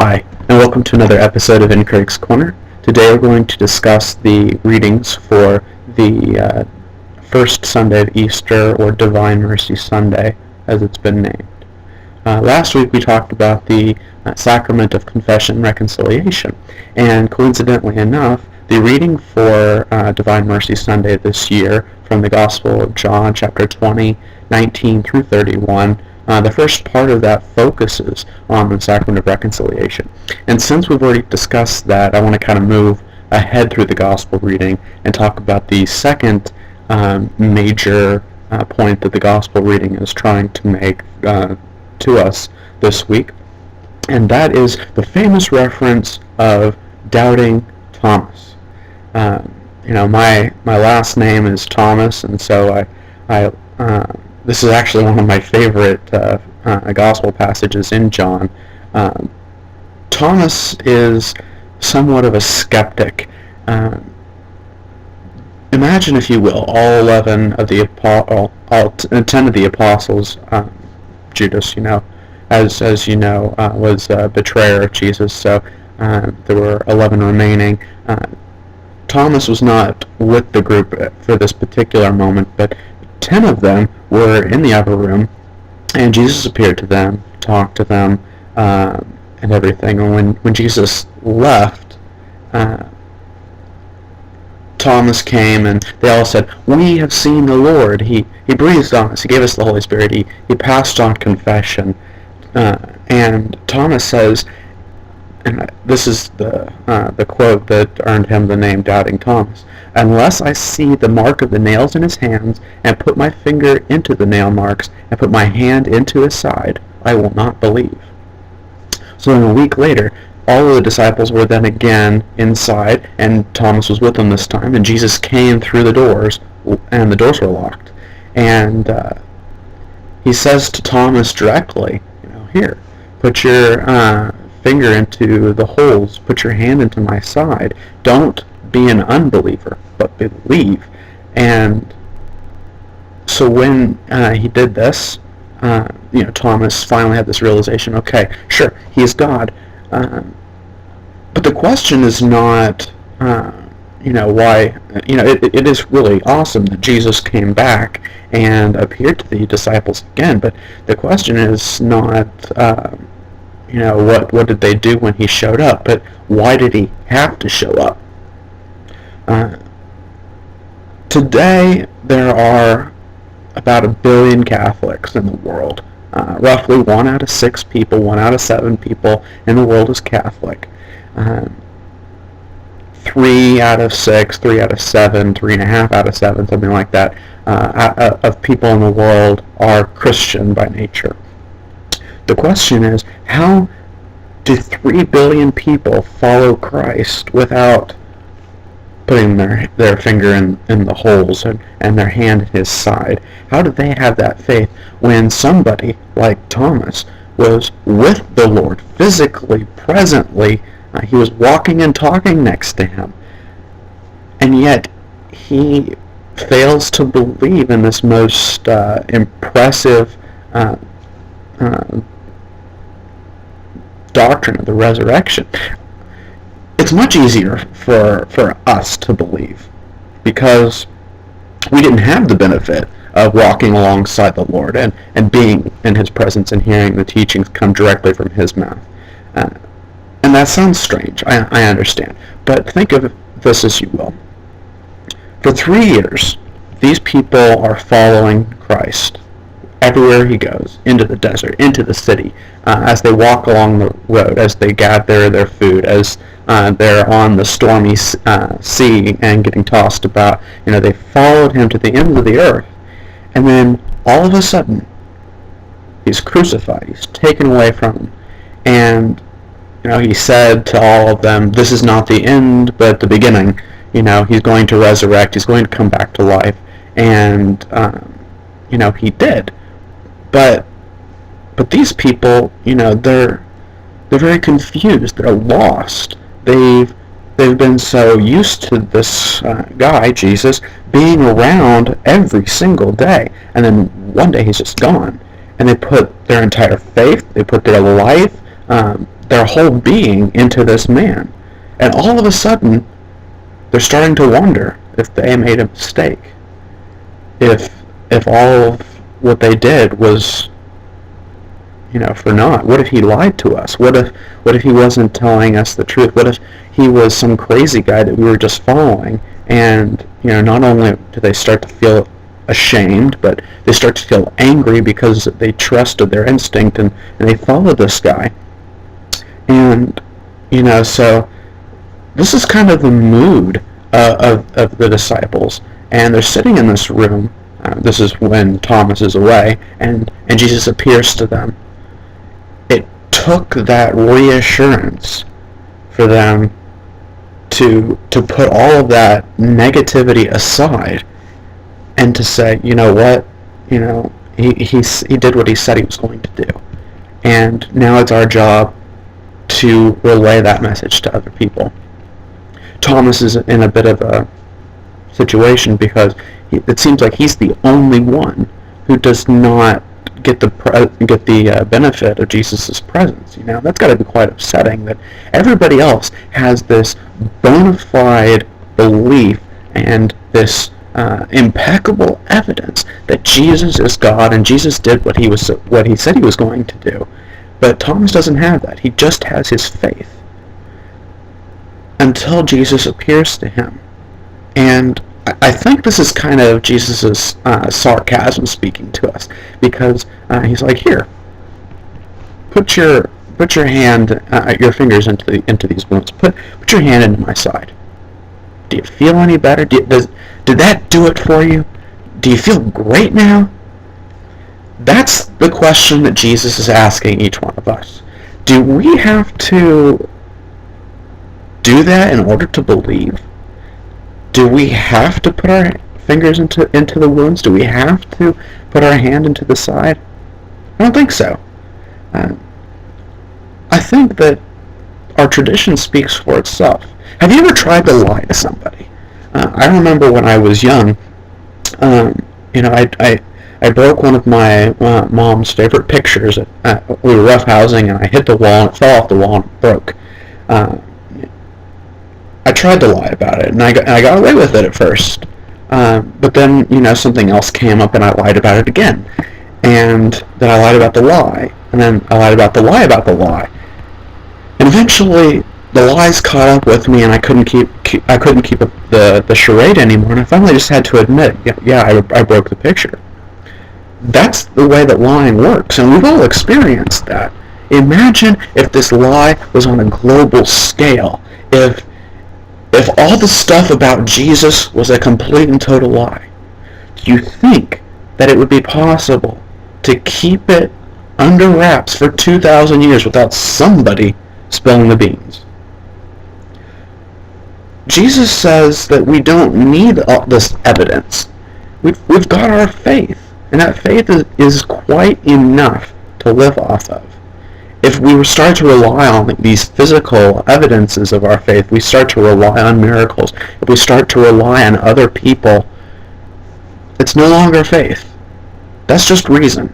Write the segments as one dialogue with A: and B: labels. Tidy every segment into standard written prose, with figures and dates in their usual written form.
A: Hi, and welcome to another episode of In Craig's Corner. Today we're going to discuss the readings for the first Sunday of Easter, or Divine Mercy Sunday, as it's been named. Last week we talked about the Sacrament of Confession and Reconciliation, and coincidentally enough, the reading for Divine Mercy Sunday this year from the Gospel of John, chapter 20, 19 through 31, the first part of that focuses on the Sacrament of Reconciliation. And since we've already discussed that, I want to kind of move ahead through the Gospel reading and talk about the second major point that the Gospel reading is trying to make to us this week. And that is the famous reference of doubting Thomas. My last name is Thomas, and so I this is actually one of my favorite gospel passages in John. Thomas is somewhat of a skeptic. Imagine, if you will, all 11 of the 10 of the apostles. Judas, as you know, was a betrayer of Jesus. So there were 11 remaining. Thomas was not with the group for this particular moment, but 10 of them were in the upper room, and Jesus appeared to them, talked to them, and everything. And when Jesus left, Thomas came, and they all said, "We have seen the Lord." He breathed on us. He gave us the Holy Spirit. He passed on confession. And Thomas says, and this is the quote that earned him the name Doubting Thomas, "Unless I see the mark of the nails in his hands, and put my finger into the nail marks, and put my hand into his side, I will not believe." So then a week later, all of the disciples were then again inside, and Thomas was with them this time, and Jesus came through the doors, and the doors were locked. And he says to Thomas directly, "Here, put your finger into the holes, put your hand into my side. Don't be an unbeliever, but believe." And so when he did this, Thomas finally had this realization, okay, sure, he is God. But the question is not, why, it is really awesome that Jesus came back and appeared to the disciples again, but the question is not, what did they do when he showed up, but why did he have to show up? Today, there are about 1 billion Catholics in the world. Roughly 1 out of 6 people, 1 out of 7 people in the world is Catholic. 3 out of 6, 3 out of 7, 3.5 out of 7, something like that, of people in the world are Christian by nature. The question is, how do 3 billion people follow Christ without putting their finger in the holes and their hand in his side? How do they have that faith when somebody like Thomas was with the Lord, physically, presently? He was walking and talking next to him, and yet he fails to believe in this most impressive doctrine of the resurrection. It's much easier for us to believe because we didn't have the benefit of walking alongside the Lord and being in his presence and hearing the teachings come directly from his mouth. And that sounds strange, I understand, but think of this as you will. For 3 years, these people are following Christ everywhere he goes, into the desert, into the city, as they walk along the road, as they gather their food, as they're on the stormy sea and getting tossed about. They followed him to the ends of the earth, and then all of a sudden, he's crucified, he's taken away from them, and he said to all of them, "This is not the end, but the beginning." He's going to resurrect, he's going to come back to life, and he did. But these people, they're very confused. They're lost. They've been so used to this guy, Jesus, being around every single day, and then one day he's just gone. And they put their entire faith, they put their life, their whole being into this man. And all of a sudden, they're starting to wonder if they made a mistake. If all of what they did was, for naught. What if he lied to us? What if he wasn't telling us the truth? What if he was some crazy guy that we were just following? And, not only do they start to feel ashamed, but they start to feel angry because they trusted their instinct and they followed this guy. And, so this is kind of the mood of the disciples. And they're sitting in this room. This is when Thomas is away, and Jesus appears to them. It took that reassurance for them to put all of that negativity aside and to say, you know what, he did what he said he was going to do. And now it's our job to relay that message to other people. Thomas is in a bit of a situation because it seems like he's the only one who does not get the benefit of Jesus' presence. That's got to be quite upsetting that everybody else has this bona fide belief and this impeccable evidence that Jesus is God and Jesus did what he said he was going to do. But Thomas doesn't have that. He just has his faith until Jesus appears to him. And I think this is kind of Jesus' sarcasm speaking to us, because he's like, here, put your hand, your fingers into these wounds. Put your hand into my side. Do you feel any better? Did that do it for you? Do you feel great now? That's the question that Jesus is asking each one of us. Do we have to do that in order to believe? Do we have to put our fingers into the wounds? Do we have to put our hand into the side? I don't think so. I think that our tradition speaks for itself. Have you ever tried to lie to somebody? I remember when I was young, I broke one of my mom's favorite pictures. We were roughhousing, and I hit the wall, and it fell off the wall, and it broke. I tried to lie about it, and I got away with it at first. But then, something else came up, and I lied about it again. And then I lied about the lie. And then I lied about the lie about the lie. And eventually, the lies caught up with me, and I couldn't keep up the charade anymore. And I finally just had to admit, I broke the picture. That's the way that lying works, and we've all experienced that. Imagine if this lie was on a global scale. If all the stuff about Jesus was a complete and total lie, do you think that it would be possible to keep it under wraps for 2,000 years without somebody spilling the beans? Jesus says that we don't need all this evidence. We've got our faith, and that faith is quite enough to live off of. If we start to rely on these physical evidences of our faith, we start to rely on miracles. If we start to rely on other people, it's no longer faith. That's just reason.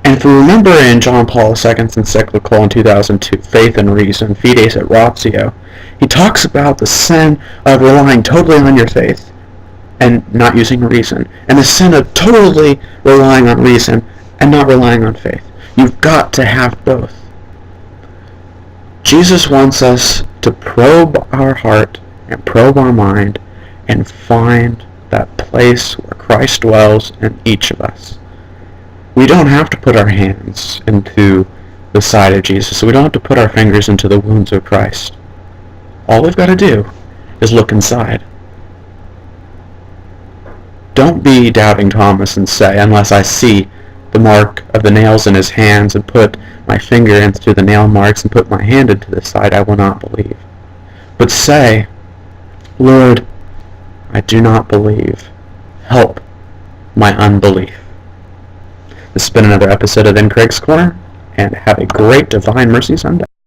A: And if we remember in John Paul II's encyclical in 2002, Faith and Reason, Fides et Ratio, he talks about the sin of relying totally on your faith and not using reason, and the sin of totally relying on reason and not relying on faith. You've got to have both. Jesus wants us to probe our heart and probe our mind and find that place where Christ dwells in each of us. We don't have to put our hands into the side of Jesus. We don't have to put our fingers into the wounds of Christ. All we've got to do is look inside. Don't be doubting Thomas and say, unless I see the mark of the nails in his hands and put my finger into the nail marks and put my hand into the side, I will not believe. But say, Lord, I do not believe. Help my unbelief. This has been another episode of Then Craig's Corner, and have a great Divine Mercy Sunday.